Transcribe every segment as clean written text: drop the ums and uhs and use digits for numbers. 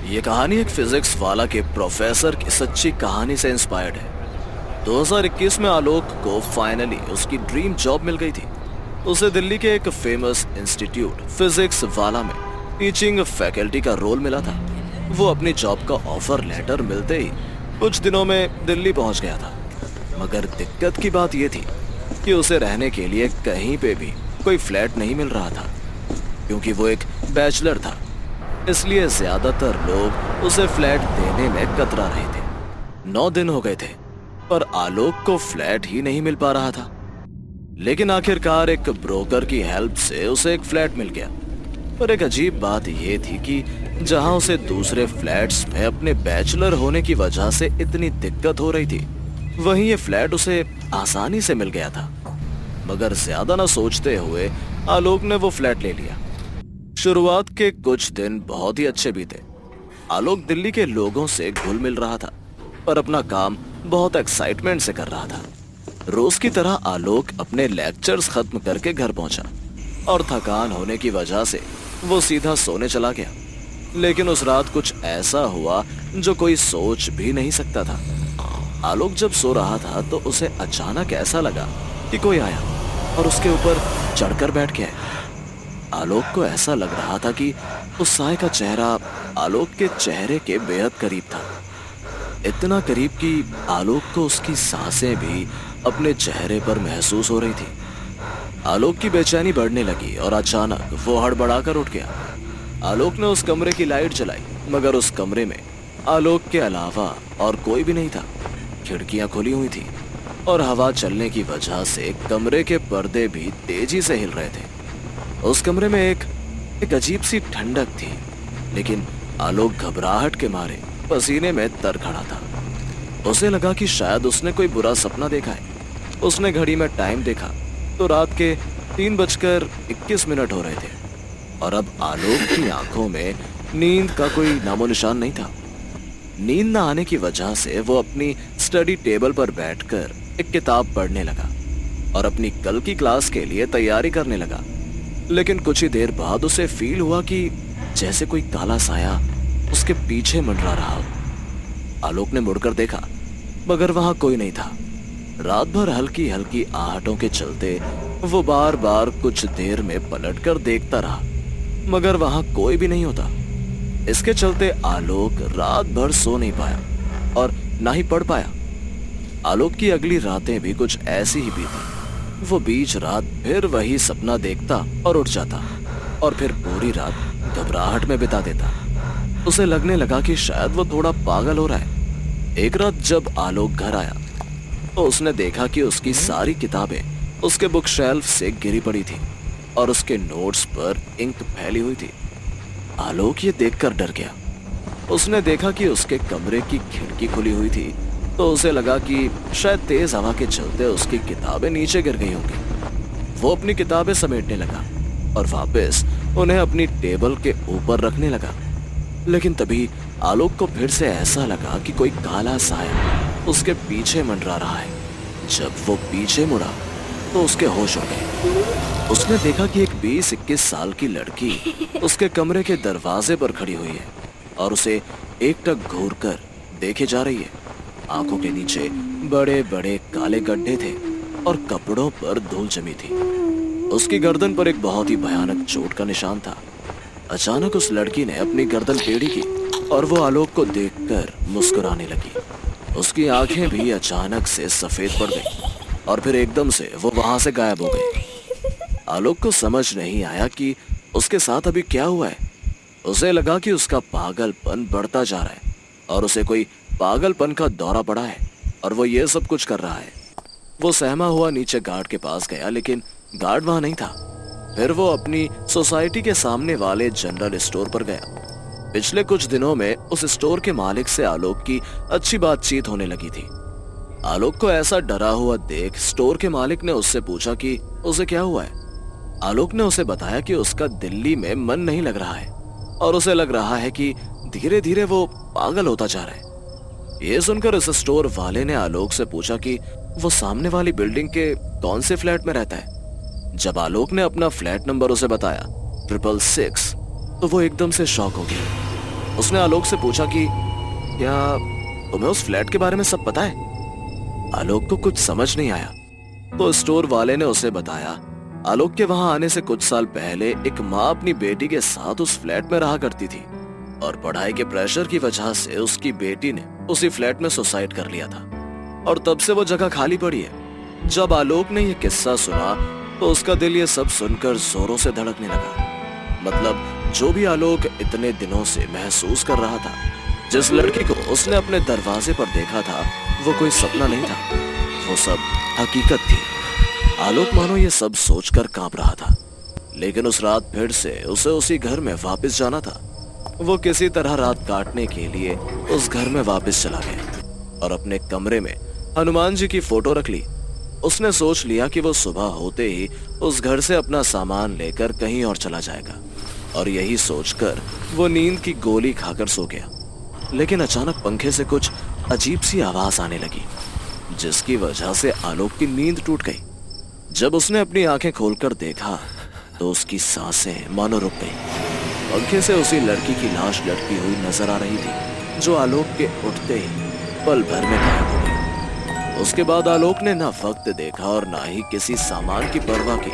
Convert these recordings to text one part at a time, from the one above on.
ये कहानी एक फिजिक्स वाला के प्रोफेसर की सच्ची कहानी से इंस्पायर्ड है। 2021 में आलोक को फाइनली उसकी ड्रीम जॉब मिल गई थी। उसे दिल्ली के एक फेमस इंस्टीट्यूट फिजिक्स वाला में टीचिंग फैकल्टी का रोल मिला था। वो अपनी जॉब का ऑफर लेटर मिलते ही कुछ दिनों में दिल्ली पहुंच गया था। मगर दिक्कत की बात यह थी कि उसे रहने के लिए कहीं पे भी कोई फ्लैट नहीं मिल रहा था, क्योंकि वो एक बैचलर था। इसलिए ज्यादातर लोग उसे फ्लैट देने में कतरा रहे थे। 9 दिन हो गए थे पर आलोक को फ्लैट ही नहीं मिल पा रहा था। लेकिन आखिरकार एक ब्रोकर की हेल्प से उसे एक फ्लैट मिल गया। पर एक अजीब बात यह थी कि जहां उसे दूसरे फ्लैट्स में अपने बैचलर होने की वजह से इतनी दिक्कत हो रही थी, वहीं ये फ्लैट उसे आसानी से मिल गया था। मगर ज्यादा ना सोचते हुए आलोक ने वो फ्लैट ले लिया। शुरुआत के कुछ दिन बहुत ही अच्छे बीते। आलोक दिल्ली के लोगों से घुल मिल रहा था, पर अपना काम बहुत एक्साइटमेंट से कर रहा था। रोज की तरह आलोक अपने लेक्चर्स खत्म करके घर पहुंचा और थकान होने की वजह से वो सीधा सोने चला गया। लेकिन उस रात कुछ ऐसा हुआ जो कोई सोच भी नहीं सकता था। आलोक जब सो रहा था तो उसे अचानक ऐसा लगा कि कोई आया और उसके ऊपर चढ़कर बैठ गया। आलोक को ऐसा लग रहा था कि उस साय का चेहरा आलोक के चेहरे के बेहद करीब था। इतना करीब कि आलोक को उसकी सांसें भी अपने चेहरे पर महसूस हो रही थी। आलोक की बेचैनी बढ़ने लगी और अचानक वो हड़बड़ाकर उठ गया। आलोक ने उस कमरे की लाइट जलाई, मगर उस कमरे में आलोक के अलावा और कोई भी नहीं था। खिड़कियां खुली हुई थी और हवा चलने की वजह से कमरे के पर्दे भी तेजी से हिल रहे थे। उस कमरे में एक अजीब सी ठंडक थी, लेकिन आलोक घबराहट के मारे पसीने में तर खड़ा था। उसे लगा कि शायद उसने कोई बुरा सपना देखा है। उसने घड़ी में टाइम देखा तो रात के 3:21 हो रहे थे और अब आलोक की आंखों में नींद का कोई नामो निशान नहीं था। नींद न आने की वजह से वो अपनी स्टडी टेबल पर बैठकर एक किताब पढ़ने लगा और अपनी कल की क्लास के लिए तैयारी करने लगा। लेकिन कुछ ही देर बाद उसे फील हुआ कि जैसे कोई काला साया उसके पीछे मंडरा रहा हो। आलोक ने मुड़कर देखा, मगर वहां कोई नहीं था। रात भर हल्की हल्की आहटों के चलते वो बार बार कुछ देर में पलटकर देखता रहा, मगर वहां कोई भी नहीं होता। इसके चलते आलोक रात भर सो नहीं पाया और ना ही पढ़ पाया। आलोक की अगली रातें भी कुछ ऐसी ही बीती। वो बीच रात फिर वही सपना देखता और उठ जाता और फिर पूरी रात घबराहट में बिता देता। उसे लगने लगा कि शायद वो थोड़ा पागल हो रहा है। एक रात जब आलोक घर आया तो उसने देखा कि उसकी सारी किताबें उसके बुक शेल्फ से गिरी पड़ी थी और उसके नोट्स पर इंक फैली हुई थी। आलोक ये देखकर डर गया। उसने देखा कि उसके कमरे की खिड़की खुली हुई थी, तो उसे लगा कि शायद तेज हवा के चलते उसकी किताबें नीचे गिर गई होंगी। वो अपनी किताबें समेटने लगा और वापस उन्हें अपनी टेबल के ऊपर रखने लगा। लेकिन तभी आलोक को फिर से ऐसा लगा कि कोई काला साया उसके पीछे मंडरा रहा है। जब वो पीछे मुड़ा तो उसके होश उड़ गए। उसने देखा कि एक 20-21 साल की लड़की उसके कमरे के दरवाजे पर खड़ी हुई है और उसे एकटक घूरकर देखे जा रही है। आंखों के नीचे बड़े बड़े काले गड्ढे थे और कपड़ों पर धूल जमी थी। उसकी गर्दन पर एक बहुत ही भयानक चोट का निशान था। अचानक उस लड़की ने अपनी गर्दन टेढ़ी की और वो आलोक को देखकर मुस्कुराने लगी। उसकी आंखें भी अचानक से सफेद पड़ गई और फिर एकदम से वो वहां से गायब हो गई। आलोक को समझ नहीं आया कि उसके साथ अभी क्या हुआ है। उसे लगा कि उसका पागलपन बढ़ता जा रहा है और उसे कोई पागलपन का दौरा पड़ा है और वो ये सब कुछ कर रहा है। वो सहमा हुआ नीचे गार्ड के पास गया, लेकिन गार्ड वहां नहीं था। फिर वो अपनी सोसाइटी के सामने वाले जनरल स्टोर पर गया। पिछले कुछ दिनों में उस स्टोर के मालिक से आलोक की अच्छी बातचीत होने लगी थी। आलोक को ऐसा डरा हुआ देख स्टोर के मालिक ने उससे पूछा कि उसे क्या हुआ है। आलोक ने उसे बताया कि उसका दिल्ली में मन नहीं लग रहा है और उसे लग रहा है कि धीरे धीरे वो पागल होता जा रहा है। ये सुनकर इस स्टोर वाले ने आलोक से पूछा कि वो सामने वाली बिल्डिंग के कौन से फ्लैट में रहता है। जब आलोक ने अपना फ्लैट नंबर उसे बताया 666, तो वो एकदम से शॉक हो गया। उसने आलोक से पूछा कि क्या तुम्हें उस फ्लैट के बारे में सब पता है? आलोक को कुछ समझ नहीं आया, तो स्टोर वाले ने उसे बताया आलोक के वहां आने से कुछ साल पहले एक माँ अपनी बेटी के साथ उस फ्लैट में रहा करती थी और पढ़ाई के प्रेशर की वजह से उसकी बेटी ने उसी फ्लैट में सुसाइड कर लिया था और तब से वो जगह खाली पड़ी है। जब आलोक ने ये किस्सा सुना तो उसका दिल ये सब सुनकर जोरों से धड़कने लगा। मतलब जो भी आलोक इतने दिनों से महसूस कर रहा था, जिस लड़की को उसने अपने दरवाजे पर देखा था, वो कोई सपना नहीं था, वो सब हकीकत थी। आलोक मानो ये सब सोचकर कांप रहा था, लेकिन उस रात फिर से उसे उसी घर में वापस जाना था। वो किसी तरह रात काटने के लिए उस घर में वापस चला गया और अपने कमरे में हनुमान जी की फोटो रख ली। उसने सोच लिया कि वो सुबह होते ही उस घर से अपना सामान लेकर कहीं और चला जाएगा और यही सोचकर वो नींद की गोली खाकर सो गया। लेकिन अचानक पंखे से कुछ अजीब सी आवाज आने लगी, जिसकी वजह से आलोक की नींद टूट गई। जब उसने अपनी आंखें खोलकर देखा तो उसकी सांसें मानो रुक गई। पंखे से उसी लड़की की लाश लटकी हुई नजर आ रही थी, जो आलोक के उठते ही पल भर में गायब हो गई। उसके बाद आलोक ने ना वक्त देखा और ना ही किसी सामान की परवाह की।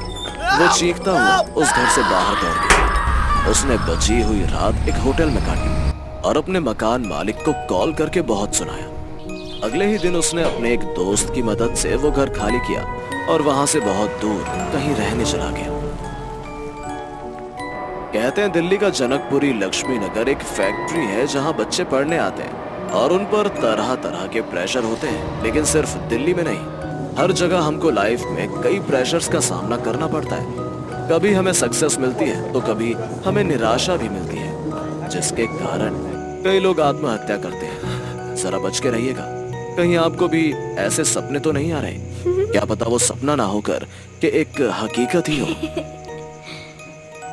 वो चीखता हुआ उस घर से बाहर दौड़ गया। उसने बची हुई रात एक होटल में काटी और अपने मकान मालिक को कॉल करके बहुत सुनाया। अगले ही दिन उसने अपने एक दोस्त की मदद से वो घर खाली किया और वहां से बहुत दूर कहीं रहने चला गया। कहते हैं दिल्ली का जनकपुरी लक्ष्मी नगर एक फैक्ट्री है जहां बच्चे पढ़ने आते हैं और उन पर तरह तरह के प्रेशर होते हैं। लेकिन सिर्फ दिल्ली में नहीं, हर जगह हमको लाइफ में कई प्रेशर्स का सामना करना पड़ता है। कभी हमें सक्सेस मिलती है तो कभी हमें निराशा भी मिलती है, जिसके कारण कई लोग आत्महत्या करते हैं। जरा बच के रहिएगा, कहीं आपको भी ऐसे सपने तो नहीं आ रहे। क्या पता वो सपना ना होकर कि एक हकीकत ही हो।